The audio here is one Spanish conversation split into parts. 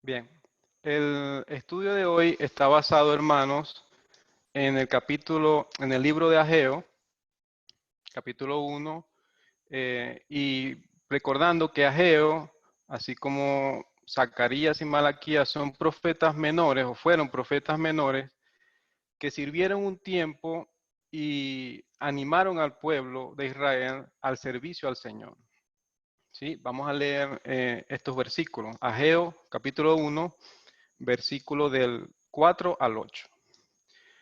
Bien, el estudio de hoy está basado, hermanos, en en el libro de Ageo, capítulo 1, y recordando que Ageo, así como Zacarías y Malaquías son profetas menores, o fueron profetas menores, que sirvieron un tiempo y animaron al pueblo de Israel al servicio al Señor. ¿Sí? Vamos a leer estos versículos. Ageo, capítulo 1, versículo del 4 al 8.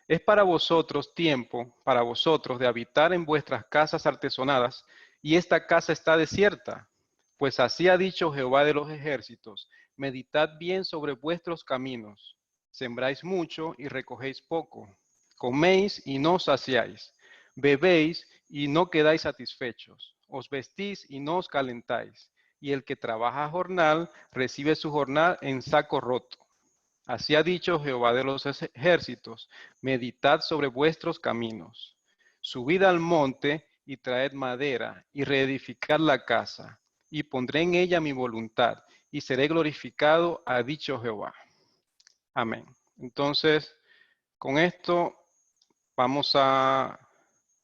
Es para vosotros tiempo, para vosotros, de habitar en vuestras casas artesonadas, y esta casa está desierta. Pues así ha dicho Jehová de los ejércitos, meditad bien sobre vuestros caminos. Sembráis mucho y recogéis poco. Coméis y no os saciáis. Bebéis y no quedáis satisfechos. Os vestís y no os calentáis. Y el que trabaja jornal recibe su jornal en saco roto. Así ha dicho Jehová de los ejércitos, meditad sobre vuestros caminos. Subid al monte y traed madera y reedificad la casa, y pondré en ella mi voluntad, y seré glorificado, ha dicho Jehová. Amén. Entonces, con esto vamos a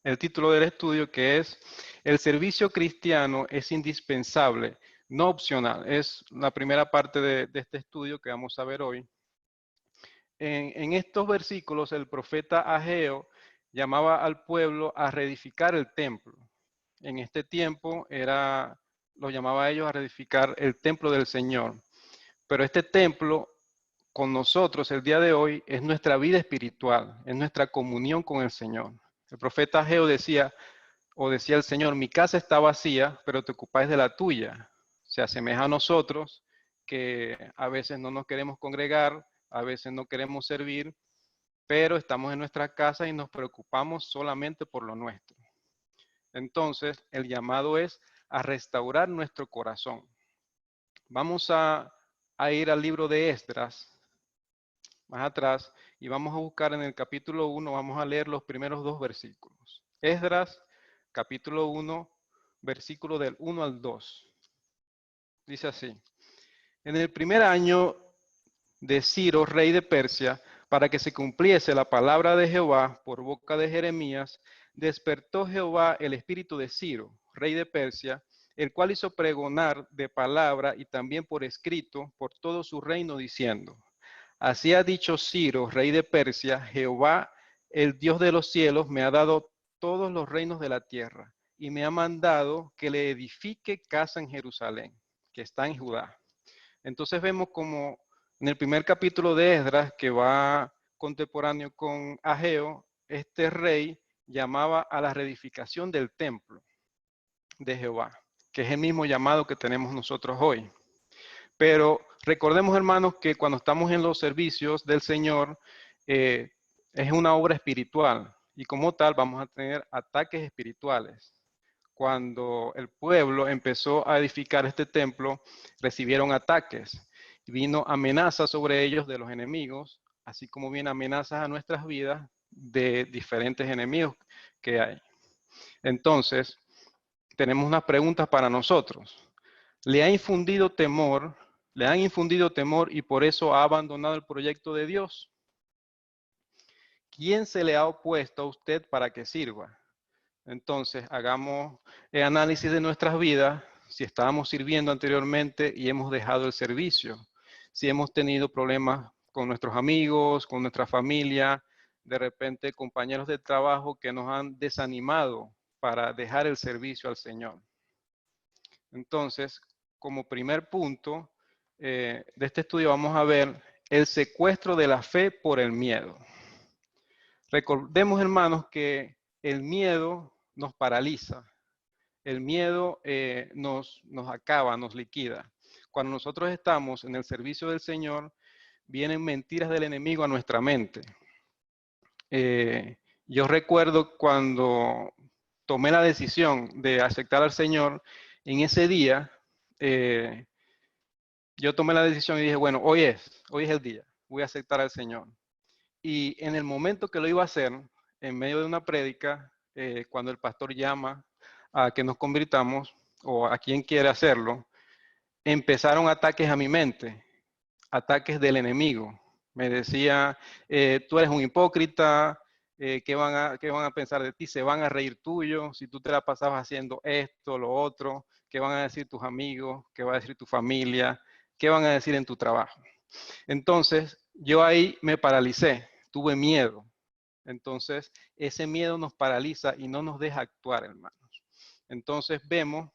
el título del estudio, que es El servicio cristiano es indispensable, no opcional. Es la primera parte de este estudio que vamos a ver hoy. En estos versículos el profeta Ageo llamaba al pueblo a reedificar el templo. En este tiempo lo llamaba a ellos a reedificar el templo del Señor. Pero este templo con nosotros el día de hoy es nuestra vida espiritual, es nuestra comunión con el Señor. El profeta Ageo decía el Señor, mi casa está vacía, pero te ocupáis de la tuya. Se asemeja a nosotros que a veces no nos queremos congregar, a veces no queremos servir, pero estamos en nuestra casa y nos preocupamos solamente por lo nuestro. Entonces, el llamado es a restaurar nuestro corazón. Vamos a ir al libro de Esdras, más atrás, y vamos a buscar en el capítulo 1, vamos a leer los primeros dos versículos. Esdras, capítulo 1, versículo del 1 al 2. Dice así: en el primer año de Ciro, rey de Persia, para que se cumpliese la palabra de Jehová por boca de Jeremías, despertó Jehová el espíritu de Ciro, rey de Persia, el cual hizo pregonar de palabra y también por escrito por todo su reino, diciendo: así ha dicho Ciro, rey de Persia, Jehová, el Dios de los cielos, me ha dado todos los reinos de la tierra y me ha mandado que le edifique casa en Jerusalén, que está en Judá. Entonces vemos como en el primer capítulo de Esdras, que va contemporáneo con Ageo, este rey llamaba a la reedificación del templo de Jehová, que es el mismo llamado que tenemos nosotros hoy. Pero recordemos, hermanos, que cuando estamos en los servicios del Señor, es una obra espiritual y como tal vamos a tener ataques espirituales. Cuando el pueblo empezó a edificar este templo, recibieron ataques. Vino amenazas sobre ellos de los enemigos, así como vienen amenazas a nuestras vidas de diferentes enemigos que hay. Entonces, tenemos unas preguntas para nosotros. ¿Le han infundido temor y por eso ha abandonado el proyecto de Dios? ¿Quién se le ha opuesto a usted para que sirva? Entonces, hagamos el análisis de nuestras vidas, si estábamos sirviendo anteriormente y hemos dejado el servicio, si hemos tenido problemas con nuestros amigos, con nuestra familia, de repente compañeros de trabajo que nos han desanimado para dejar el servicio al Señor. Entonces, como primer punto de este estudio vamos a ver el secuestro de la fe por el miedo. Recordemos, hermanos, que el miedo nos paraliza. El miedo nos acaba, nos liquida. Cuando nosotros estamos en el servicio del Señor, vienen mentiras del enemigo a nuestra mente. Yo recuerdo cuando tomé la decisión de aceptar al Señor, en ese día, yo tomé la decisión y dije, bueno, hoy es el día, voy a aceptar al Señor. Y en el momento que lo iba a hacer, en medio de una prédica, cuando el pastor llama a que nos convirtamos, o a quien quiere hacerlo, empezaron ataques a mi mente. ataques del enemigo. Me decía, tú eres un hipócrita, ¿qué van a pensar de ti? Se van a reír tuyo si tú te la pasabas haciendo esto, lo otro. ¿Qué van a decir tus amigos? ¿Qué va a decir tu familia? ¿Qué van a decir en tu trabajo? Entonces, yo ahí me paralicé, tuve miedo. Entonces, ese miedo nos paraliza y no nos deja actuar, hermanos. Entonces, vemos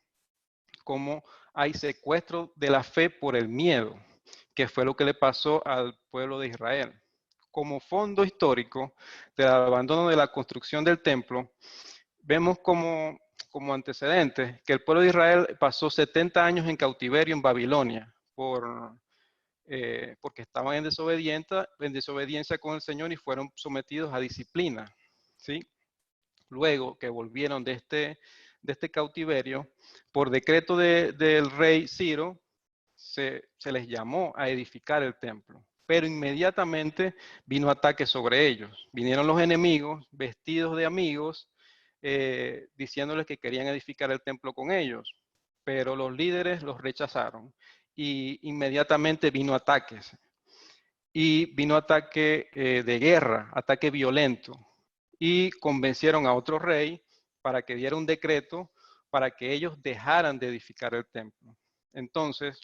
cómo hay secuestro de la fe por el miedo, que fue lo que le pasó al pueblo de Israel. Como fondo histórico del abandono de la construcción del templo, vemos como antecedentes que el pueblo de Israel pasó 70 años en cautiverio en Babilonia porque estaban en desobediencia con el Señor y fueron sometidos a disciplina. ¿Sí? Luego que volvieron de este cautiverio, por decreto del rey Ciro, se les llamó a edificar el templo. Pero inmediatamente vino ataque sobre ellos. Vinieron los enemigos vestidos de amigos, diciéndoles que querían edificar el templo con ellos. Pero los líderes los rechazaron y inmediatamente vino ataques. Y vino ataque de guerra, ataque violento. Y convencieron a otro rey para que diera un decreto para que ellos dejaran de edificar el templo. Entonces,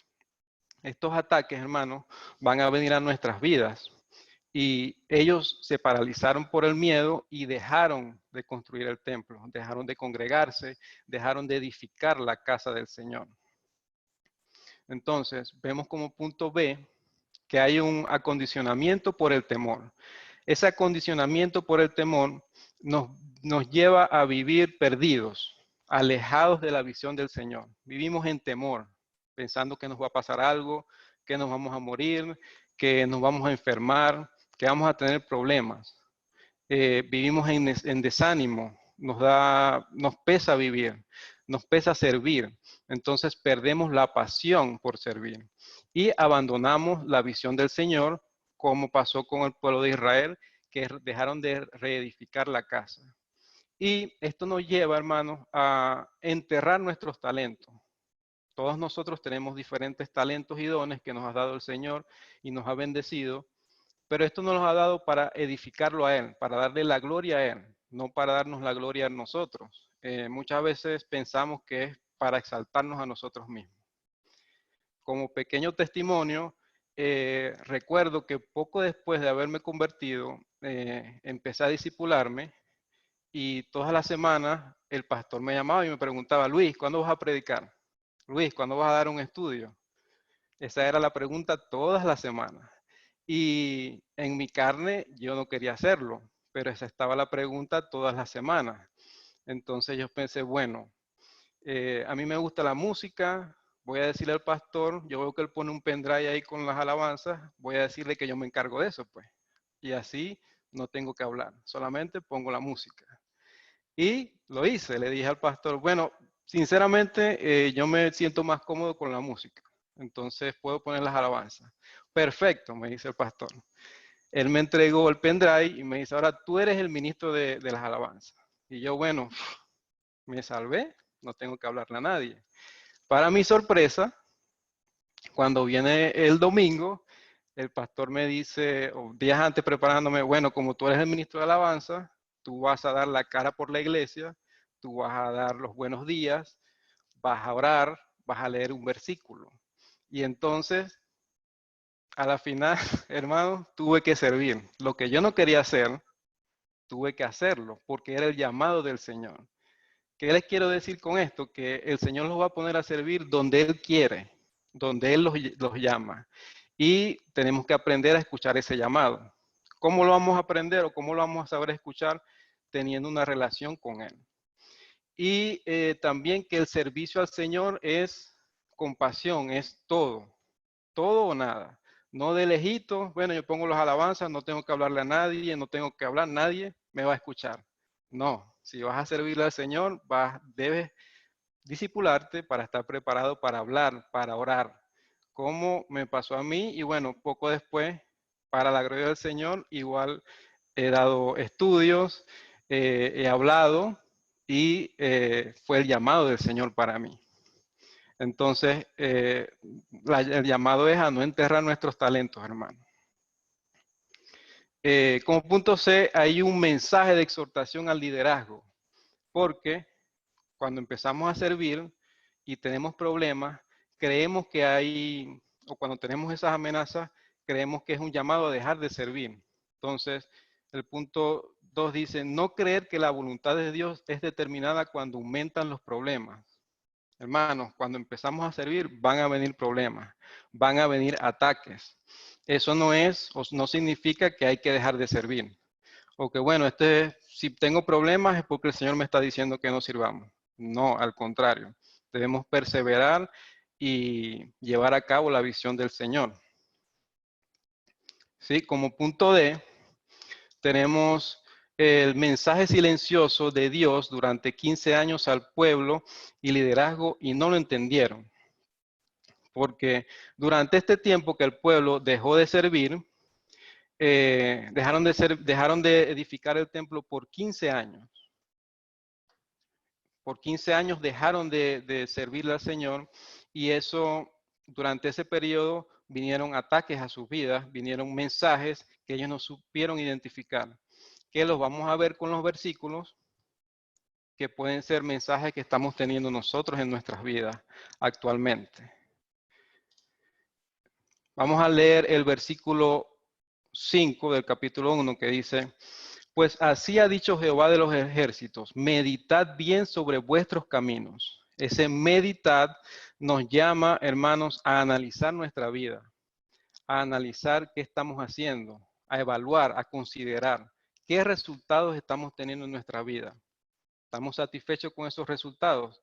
estos ataques, hermanos, van a venir a nuestras vidas. Y ellos se paralizaron por el miedo y dejaron de construir el templo, dejaron de congregarse, dejaron de edificar la casa del Señor. Entonces, vemos como punto B que hay un acondicionamiento por el temor. Ese acondicionamiento por el temor nos lleva a vivir perdidos, alejados de la visión del Señor. Vivimos en temor, pensando que nos va a pasar algo, que nos vamos a morir, que nos vamos a enfermar, que vamos a tener problemas. Vivimos en desánimo, nos pesa vivir, nos pesa servir. Entonces perdemos la pasión por servir y abandonamos la visión del Señor, como pasó con el pueblo de Israel, que dejaron de reedificar la casa. Y esto nos lleva, hermanos, a enterrar nuestros talentos. Todos nosotros tenemos diferentes talentos y dones que nos ha dado el Señor y nos ha bendecido, pero esto nos lo ha dado para edificarlo a Él, para darle la gloria a Él, no para darnos la gloria a nosotros. Muchas veces pensamos que es para exaltarnos a nosotros mismos. Como pequeño testimonio, recuerdo que poco después de haberme convertido, empecé a discipularme y todas las semanas el pastor me llamaba y me preguntaba, Luis, ¿cuándo vas a predicar? Luis, ¿cuándo vas a dar un estudio? Esa era la pregunta todas las semanas. Y en mi carne yo no quería hacerlo, pero esa estaba la pregunta todas las semanas. Entonces yo pensé, bueno, a mí me gusta la música, voy a decirle al pastor, yo veo que él pone un pendrive ahí con las alabanzas, voy a decirle que yo me encargo de eso, pues. Y así no tengo que hablar, solamente pongo la música. Y lo hice, le dije al pastor, bueno, sinceramente yo me siento más cómodo con la música, entonces puedo poner las alabanzas. Perfecto, me dice el pastor. Él me entregó el pendrive y me dice, ahora tú eres el ministro de las alabanzas. Y yo, bueno, me salvé, no tengo que hablarle a nadie. Para mi sorpresa, cuando viene el domingo, el pastor me dice, o días antes preparándome, bueno, como tú eres el ministro de alabanza, tú vas a dar la cara por la iglesia, tú vas a dar los buenos días, vas a orar, vas a leer un versículo. Y entonces, a la final, hermano, tuve que servir. Lo que yo no quería hacer, tuve que hacerlo, porque era el llamado del Señor. ¿Qué les quiero decir con esto? Que el Señor los va a poner a servir donde Él quiere, donde Él los llama. Y tenemos que aprender a escuchar ese llamado. ¿Cómo lo vamos a aprender o cómo lo vamos a saber escuchar? Teniendo una relación con Él. Y también que el servicio al Señor es compasión, es todo o nada. No de lejito, bueno, yo pongo las alabanzas, no tengo que hablarle a nadie, no tengo que hablar, nadie me va a escuchar. No, si vas a servirle al Señor, debes discipularte para estar preparado para hablar, para orar, como me pasó a mí y bueno, poco después, para la gloria del Señor, igual he dado estudios, he hablado y fue el llamado del Señor para mí. Entonces, el llamado es a no enterrar nuestros talentos, hermano. Como punto C, hay un mensaje de exhortación al liderazgo, porque cuando empezamos a servir y tenemos problemas, creemos que hay, o cuando tenemos esas amenazas, creemos que es un llamado a dejar de servir. Entonces, el punto 2 dice, no creer que la voluntad de Dios es determinada cuando aumentan los problemas. Hermanos, cuando empezamos a servir, van a venir problemas, van a venir ataques. Eso no es, o no significa que hay que dejar de servir. O que bueno, si tengo problemas es porque el Señor me está diciendo que no sirvamos. No, al contrario. Debemos perseverar y llevar a cabo la visión del Señor. ¿Sí? Como punto D, tenemos el mensaje silencioso de Dios durante 15 años al pueblo y liderazgo y no lo entendieron. Porque durante este tiempo que el pueblo dejó de servir, dejaron de edificar el templo por 15 años. Por 15 años dejaron de servirle al Señor y eso, durante ese periodo, vinieron ataques a sus vidas, vinieron mensajes que ellos no supieron identificar, que los vamos a ver con los versículos, que pueden ser mensajes que estamos teniendo nosotros en nuestras vidas actualmente. Vamos a leer el versículo 5 del capítulo 1 que dice, pues así ha dicho Jehová de los ejércitos, meditad bien sobre vuestros caminos. Ese meditad nos llama, hermanos, a analizar nuestra vida, a analizar qué estamos haciendo, a evaluar, a considerar qué resultados estamos teniendo en nuestra vida. ¿Estamos satisfechos con esos resultados?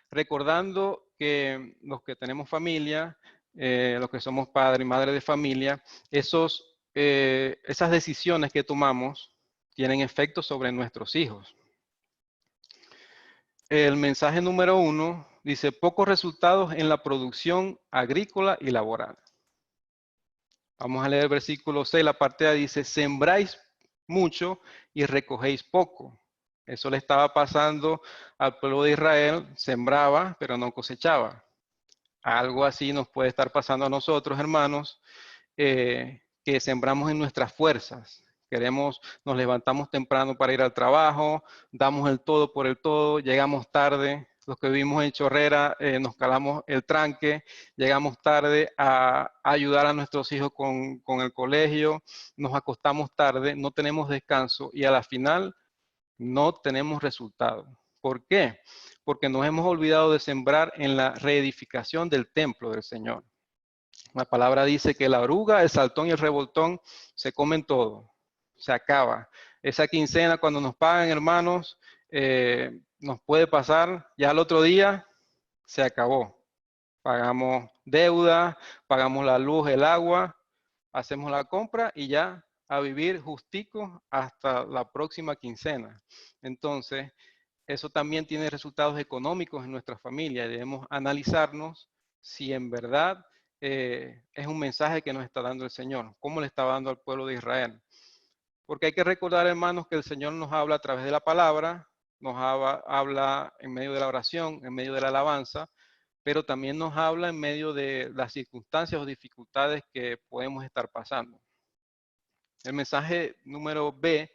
Recordando que los que tenemos familia, los que somos padres y madres de familia, esas decisiones que tomamos tienen efecto sobre nuestros hijos. El mensaje número 1 dice, pocos resultados en la producción agrícola y laboral. Vamos a leer el versículo 6, la parte A dice, sembráis mucho y recogéis poco. Eso le estaba pasando al pueblo de Israel, sembraba, pero no cosechaba. Algo así nos puede estar pasando a nosotros, hermanos, que sembramos en nuestras fuerzas. Nos levantamos temprano para ir al trabajo, damos el todo por el todo, llegamos tarde. Los que vivimos en Chorrera nos calamos el tranque, llegamos tarde a ayudar a nuestros hijos con el colegio, nos acostamos tarde, no tenemos descanso y a la final no tenemos resultado. ¿Por qué? Porque nos hemos olvidado de sembrar en la reedificación del templo del Señor. La palabra dice que la oruga, el saltón y el revoltón se comen todo, se acaba. Esa quincena cuando nos pagan, hermanos, nos puede pasar, ya al otro día se acabó. Pagamos deuda, pagamos la luz, el agua, hacemos la compra y ya a vivir justico hasta la próxima quincena. Entonces, eso también tiene resultados económicos en nuestra familia. Debemos analizarnos si en verdad es un mensaje que nos está dando el Señor, cómo le estaba dando al pueblo de Israel. Porque hay que recordar, hermanos, que el Señor nos habla a través de la palabra, nos habla en medio de la oración, en medio de la alabanza, pero también nos habla en medio de las circunstancias o dificultades que podemos estar pasando. El mensaje número B,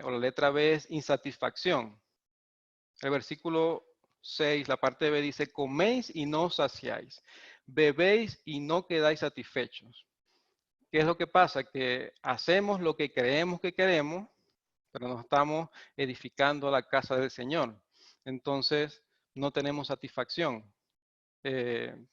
o la letra B, es insatisfacción. El versículo 6, la parte B dice, coméis y no os saciáis, bebéis y no quedáis satisfechos. ¿Qué es lo que pasa? Que hacemos lo que creemos que queremos, pero no estamos edificando la casa del Señor. Entonces, no tenemos satisfacción.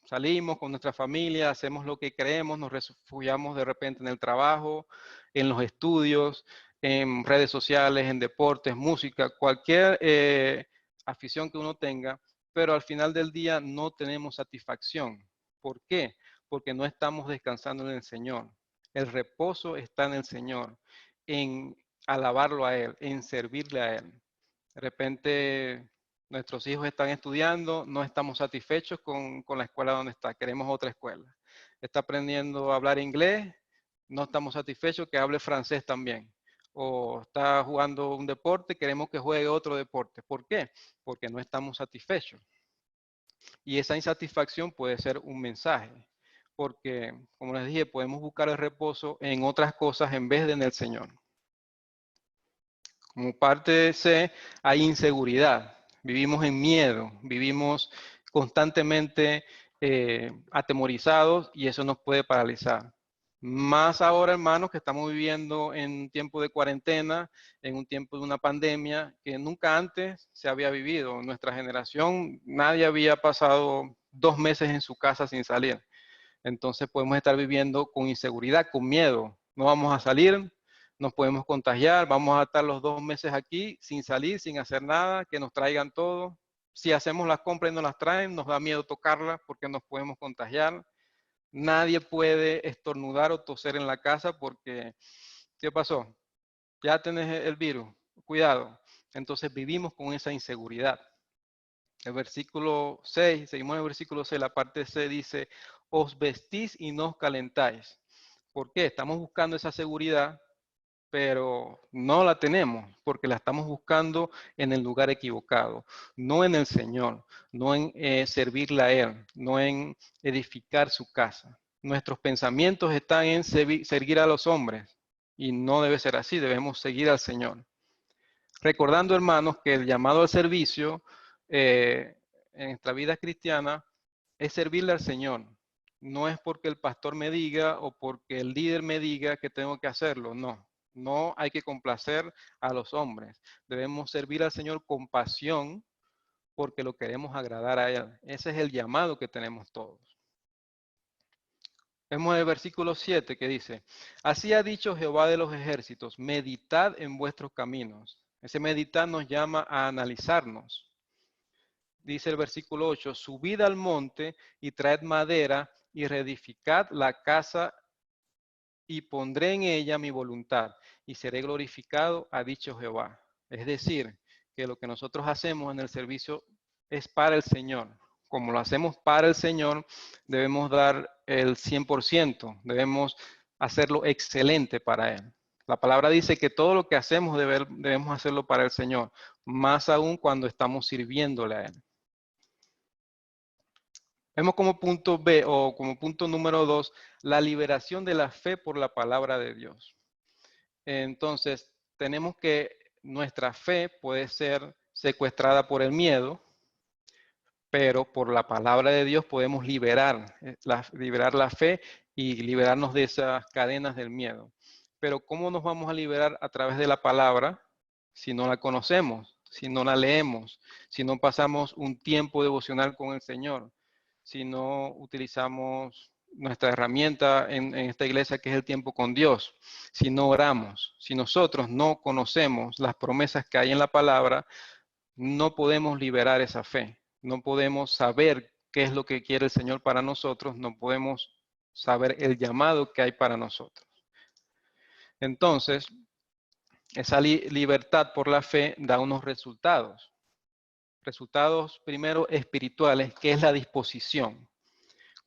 Salimos con nuestra familia, hacemos lo que creemos, nos refugiamos de repente en el trabajo, en los estudios, en redes sociales, en deportes, música, cualquier afición que uno tenga, pero al final del día no tenemos satisfacción. ¿Por qué? Porque no estamos descansando en el Señor. El reposo está en el Señor, en alabarlo a Él, en servirle a Él. De repente nuestros hijos están estudiando, no estamos satisfechos con la escuela donde está, queremos otra escuela. Está aprendiendo a hablar inglés, no estamos satisfechos que hable francés también. O está jugando un deporte, queremos que juegue otro deporte. ¿Por qué? Porque no estamos satisfechos. Y esa insatisfacción puede ser un mensaje, porque, como les dije, podemos buscar el reposo en otras cosas en vez de en el Señor. Como parte de C, hay inseguridad. Vivimos en miedo, vivimos constantemente atemorizados y eso nos puede paralizar. Más ahora, hermanos, que estamos viviendo en un tiempo de cuarentena, en un tiempo de una pandemia que nunca antes se había vivido. En nuestra generación, nadie había pasado 2 meses en su casa sin salir. Entonces podemos estar viviendo con inseguridad, con miedo. No vamos a salir, nos podemos contagiar, vamos a estar los 2 meses aquí sin salir, sin hacer nada, que nos traigan todo. Si hacemos las compras y no las traen, nos da miedo tocarlas porque nos podemos contagiar. Nadie puede estornudar o toser en la casa porque, ¿qué pasó? Ya tenés el virus, cuidado. Entonces vivimos con esa inseguridad. El versículo 6, seguimos en el versículo 6, la parte C dice, os vestís y no os calentáis. ¿Por qué? Estamos buscando esa seguridad, pero no la tenemos, porque la estamos buscando en el lugar equivocado, no en el Señor, no en servirle a Él, no en edificar su casa. Nuestros pensamientos están en seguir a los hombres, y no debe ser así, debemos seguir al Señor. Recordando, hermanos, que el llamado al servicio en nuestra vida cristiana es servirle al Señor. No es porque el pastor me diga o porque el líder me diga que tengo que hacerlo, no. No hay que complacer a los hombres. Debemos servir al Señor con pasión porque lo queremos agradar a Él. Ese es el llamado que tenemos todos. Vemos el versículo 7 que dice, así ha dicho Jehová de los ejércitos, meditad en vuestros caminos. Ese meditar nos llama a analizarnos. Dice el versículo 8, subid al monte y traed madera y reedificad la casa y pondré en ella mi voluntad y seré glorificado, ha dicho Jehová. Es decir, que lo que nosotros hacemos en el servicio es para el Señor. Como lo hacemos para el Señor, debemos dar el 100%, debemos hacerlo excelente para Él. La palabra dice que todo lo que hacemos debemos hacerlo para el Señor, más aún cuando estamos sirviéndole a Él. Vemos como punto B o como punto número 2, la liberación de la fe por la palabra de Dios. Entonces, tenemos que nuestra fe puede ser secuestrada por el miedo, pero por la palabra de Dios podemos liberar la fe y liberarnos de esas cadenas del miedo. Pero ¿cómo nos vamos a liberar a través de la palabra si no la conocemos, si no la leemos, si no pasamos un tiempo devocional con el Señor, si no utilizamos nuestra herramienta en esta iglesia que es el tiempo con Dios, si no oramos, si nosotros no conocemos las promesas que hay en la palabra, no podemos liberar esa fe, no podemos saber qué es lo que quiere el Señor para nosotros, no podemos saber el llamado que hay para nosotros. Entonces, esa libertad por la fe da unos resultados. Resultados primero espirituales, que es la disposición.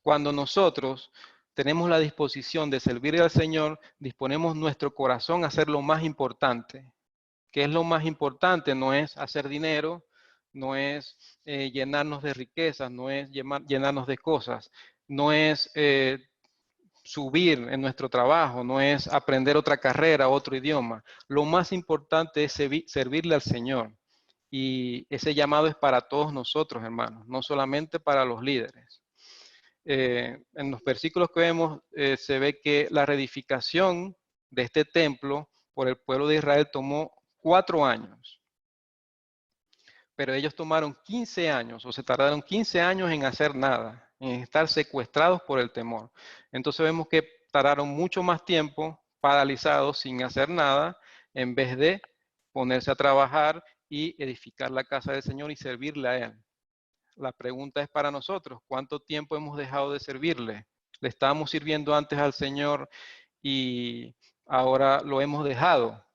Cuando nosotros tenemos la disposición de servir al Señor, disponemos nuestro corazón a hacer lo más importante. ¿Qué es lo más importante? No es hacer dinero, no es llenarnos de riquezas, no es llenarnos de cosas, no es subir en nuestro trabajo, no es aprender otra carrera, otro idioma. Lo más importante es servirle al Señor. Y ese llamado es para todos nosotros, hermanos, no solamente para los líderes. En los versículos que vemos se ve que la reedificación de este templo por el pueblo de Israel tomó 4 años. Pero ellos tomaron 15 años o se tardaron 15 años en hacer nada, en estar secuestrados por el temor. Entonces vemos que tardaron mucho más tiempo paralizados sin hacer nada en vez de ponerse a trabajar y edificar la casa del Señor y servirle a Él. La pregunta es para nosotros, ¿cuánto tiempo hemos dejado de servirle? ¿Le estábamos sirviendo antes al Señor y ahora lo hemos dejado?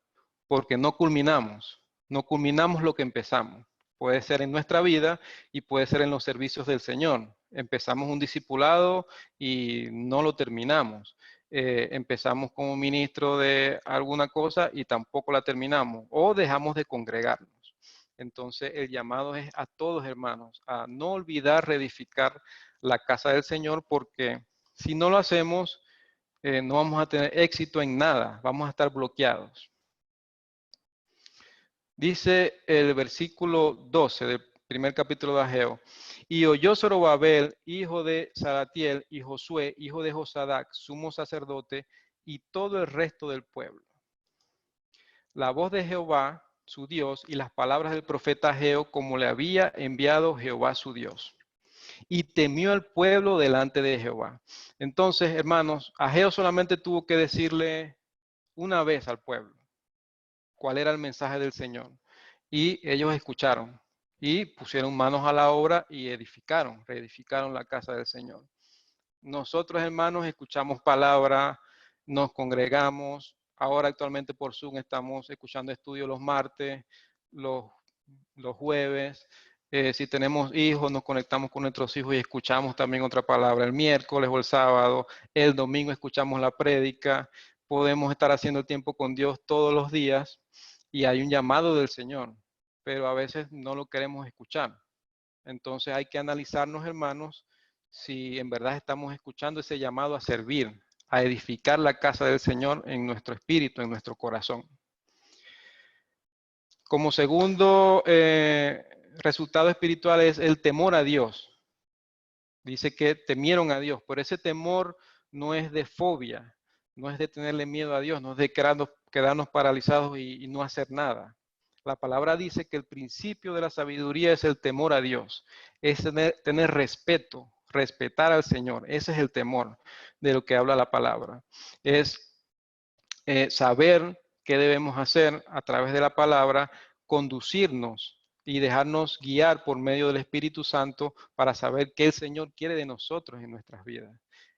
Porque no culminamos lo que empezamos. Puede ser en nuestra vida y puede ser en los servicios del Señor. Empezamos un discipulado y no lo terminamos. Empezamos como ministro de alguna cosa y tampoco la terminamos. O dejamos de congregarnos. Entonces el llamado es a todos, hermanos, a no olvidar reedificar la casa del Señor, porque si no lo hacemos, no vamos a tener éxito en nada, vamos a estar bloqueados. Dice el versículo 12 del primer capítulo de Ageo: y oyó Zorobabel, hijo de Salatiel, y Josué, hijo de Josadac, sumo sacerdote, y todo el resto del pueblo, la voz de Jehová, su Dios, y las palabras del profeta Ageo, como le había enviado Jehová su Dios. Y temió el pueblo delante de Jehová. Entonces, hermanos, Ageo solamente tuvo que decirle una vez al pueblo cuál era el mensaje del Señor. Y ellos escucharon y pusieron manos a la obra y reedificaron la casa del Señor. Nosotros, hermanos, escuchamos palabra, nos congregamos. Ahora actualmente por Zoom estamos escuchando estudios los martes, los, los jueves. Si tenemos hijos, nos conectamos con nuestros hijos y escuchamos también otra palabra el miércoles o el sábado. El domingo escuchamos la prédica. Podemos estar haciendo el tiempo con Dios todos los días y hay un llamado del Señor, pero a veces no lo queremos escuchar. Entonces hay que analizarnos, hermanos, si en verdad estamos escuchando ese llamado a servir, a edificar la casa del Señor en nuestro espíritu, en nuestro corazón. Como segundo resultado espiritual es el temor a Dios. Dice que temieron a Dios, pero ese temor no es de fobia, no es de tenerle miedo a Dios, no es de quedarnos paralizados y no hacer nada. La palabra dice que el principio de la sabiduría es el temor a Dios, es tener respeto, respetar al Señor. Ese es el temor de lo que habla la palabra. Es saber qué debemos hacer a través de la palabra, conducirnos y dejarnos guiar por medio del Espíritu Santo para saber qué el Señor quiere de nosotros en nuestras vidas.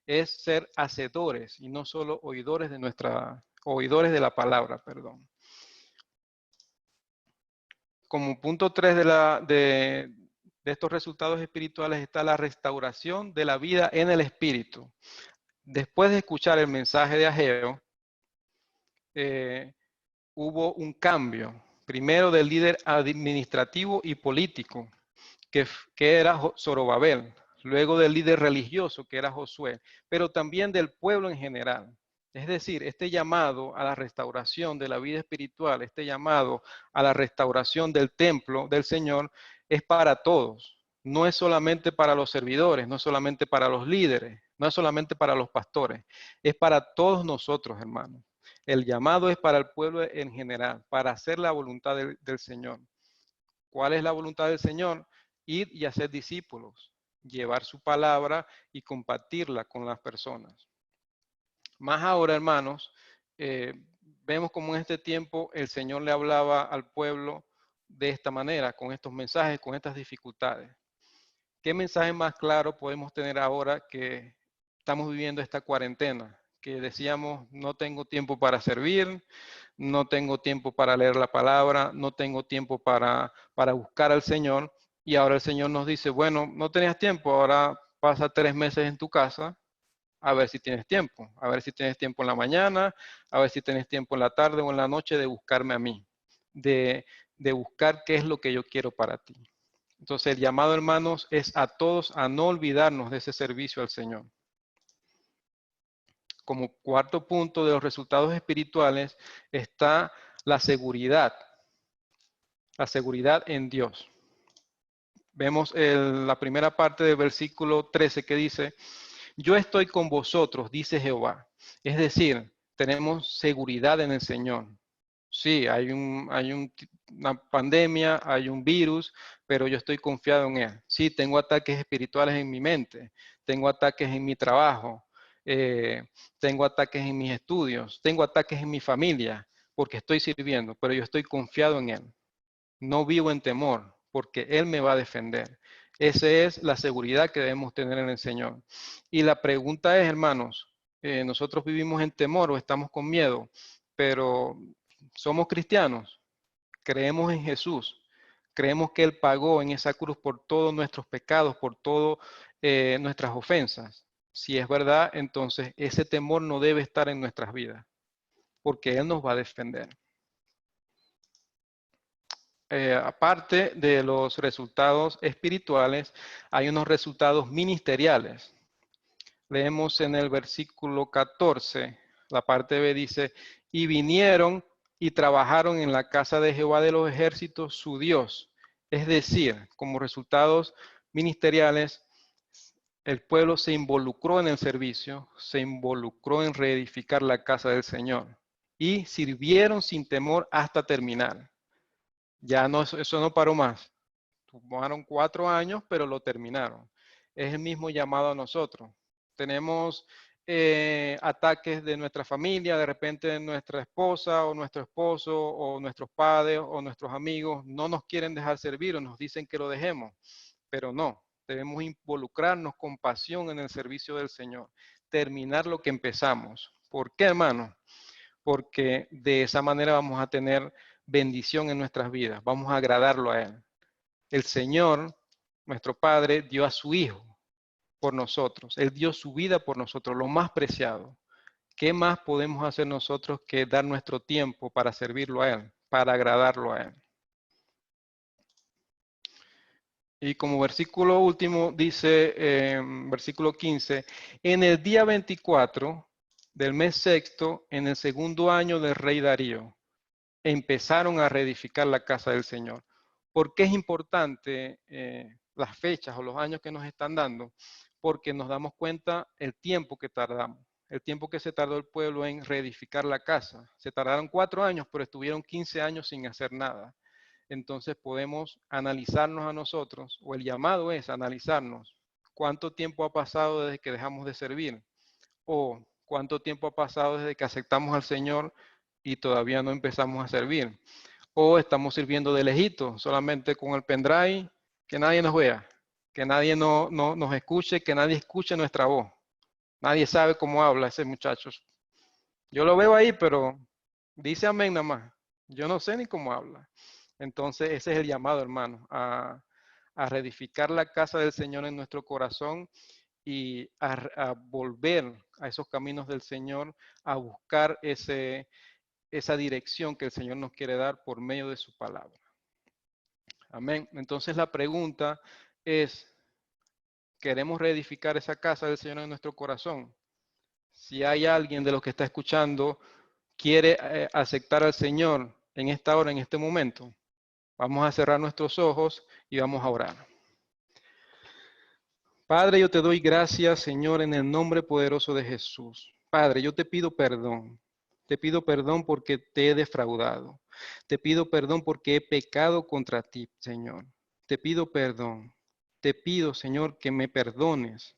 Es ser hacedores y no solo oidores de la palabra, perdón. Como punto 3 de estos resultados espirituales está la restauración de la vida en el Espíritu. Después de escuchar el mensaje de Ageo, hubo un cambio, primero del líder administrativo y político, que era Zorobabel, luego del líder religioso, que era Josué, pero también del pueblo en general. Es decir, este llamado a la restauración de la vida espiritual, este llamado a la restauración del templo del Señor, es para todos. No es solamente para los servidores, no es solamente para los líderes, no es solamente para los pastores, es para todos nosotros, hermanos. El llamado es para el pueblo en general, para hacer la voluntad del Señor. ¿Cuál es la voluntad del Señor? Ir y hacer discípulos, llevar su palabra y compartirla con las personas. Más ahora, hermanos, vemos como en este tiempo el Señor le hablaba al pueblo de esta manera, con estos mensajes, con estas dificultades. ¿Qué mensaje más claro podemos tener ahora que estamos viviendo esta cuarentena? Que decíamos, no tengo tiempo para servir, no tengo tiempo para leer la palabra, no tengo tiempo para buscar al Señor. Y ahora el Señor nos dice, bueno, no tenías tiempo, ahora pasa 3 meses en tu casa, a ver si tienes tiempo, a ver si tienes tiempo en la mañana, a ver si tienes tiempo en la tarde o en la noche de buscarme a mí, de buscar qué es lo que yo quiero para ti. Entonces el llamado, hermanos, es a todos a no olvidarnos de ese servicio al Señor. Como cuarto punto de los resultados espirituales está la seguridad en Dios. Vemos la primera parte del versículo 13 que dice, yo estoy con vosotros, dice Jehová. Es decir, tenemos seguridad en el Señor. Sí, hay una pandemia, hay un virus, pero yo estoy confiado en Él. Sí, tengo ataques espirituales en mi mente, tengo ataques en mi trabajo, tengo ataques en mis estudios, tengo ataques en mi familia, porque estoy sirviendo, pero yo estoy confiado en Él. No vivo en temor, porque Él me va a defender. Esa es la seguridad que debemos tener en el Señor. Y la pregunta es, hermanos, ¿nosotros vivimos en temor o estamos con miedo? Pero somos cristianos, creemos en Jesús, creemos que Él pagó en esa cruz por todos nuestros pecados, por todas nuestras ofensas. Si es verdad, entonces ese temor no debe estar en nuestras vidas, porque Él nos va a defender. aparte de los resultados espirituales, hay unos resultados ministeriales. Leemos en el versículo 14, la parte B dice, y vinieron y trabajaron en la casa de Jehová de los ejércitos, su Dios. Es decir, como resultados ministeriales, el pueblo se involucró en el servicio, se involucró en reedificar la casa del Señor y sirvieron sin temor hasta terminar. Ya no, eso no paró más. Tomaron 4 años, pero lo terminaron. Es el mismo llamado a nosotros. Tenemos ataques de nuestra familia, de repente nuestra esposa o nuestro esposo o nuestros padres o nuestros amigos no nos quieren dejar servir o nos dicen que lo dejemos, pero no. Debemos involucrarnos con pasión en el servicio del Señor, terminar lo que empezamos. ¿Por qué, hermano? Porque de esa manera vamos a tener bendición en nuestras vidas, vamos a agradarlo a Él. El Señor, nuestro Padre, dio a su Hijo por nosotros. Él dio su vida por nosotros, lo más preciado. ¿Qué más podemos hacer nosotros que dar nuestro tiempo para servirlo a Él, para agradarlo a Él? Y como versículo último dice, versículo 15, en el día 24 del mes sexto, en el segundo año del rey Darío, empezaron a reedificar la casa del Señor. ¿Por qué es importante las fechas o los años que nos están dando? Porque nos damos cuenta el tiempo que tardamos, el tiempo que se tardó el pueblo en reedificar la casa. Se tardaron 4 años, pero estuvieron 15 años sin hacer nada. Entonces podemos analizarnos a nosotros, o el llamado es analizarnos. ¿Cuánto tiempo ha pasado desde que dejamos de servir? ¿O cuánto tiempo ha pasado desde que aceptamos al Señor y todavía no empezamos a servir? ¿O estamos sirviendo de lejito, solamente con el pendrive, que nadie nos vea, que nadie nos escuche, que nadie escuche nuestra voz? Nadie sabe cómo habla ese muchacho. Yo lo veo ahí, pero dice amén nada más. Yo no sé ni cómo habla. Entonces ese es el llamado, hermano, a reedificar la casa del Señor en nuestro corazón y a volver a esos caminos del Señor, a buscar esa dirección que el Señor nos quiere dar por medio de su palabra. Amén. Entonces la pregunta es, ¿queremos reedificar esa casa del Señor en nuestro corazón? Si hay alguien de los que está escuchando, quiere aceptar al Señor en esta hora, en este momento, vamos a cerrar nuestros ojos y vamos a orar. Padre, yo te doy gracias, Señor, en el nombre poderoso de Jesús. Padre, yo te pido perdón. Te pido perdón porque te he defraudado. Te pido perdón porque he pecado contra ti, Señor. Te pido perdón. Te pido, Señor, que me perdones.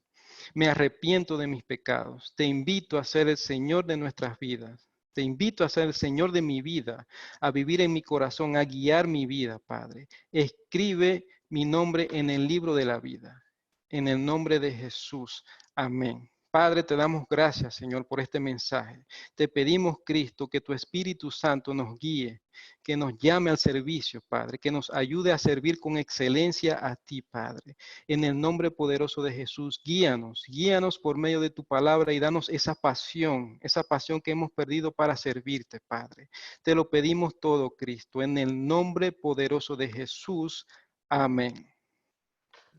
Me arrepiento de mis pecados. Te invito a ser el Señor de nuestras vidas. Te invito a ser el Señor de mi vida, a vivir en mi corazón, a guiar mi vida, Padre. Escribe mi nombre en el libro de la vida. En el nombre de Jesús. Amén. Padre, te damos gracias, Señor, por este mensaje. Te pedimos, Cristo, que tu Espíritu Santo nos guíe, que nos llame al servicio, Padre, que nos ayude a servir con excelencia a ti, Padre. En el nombre poderoso de Jesús, guíanos por medio de tu palabra y danos esa pasión que hemos perdido para servirte, Padre. Te lo pedimos todo, Cristo, en el nombre poderoso de Jesús. Amén.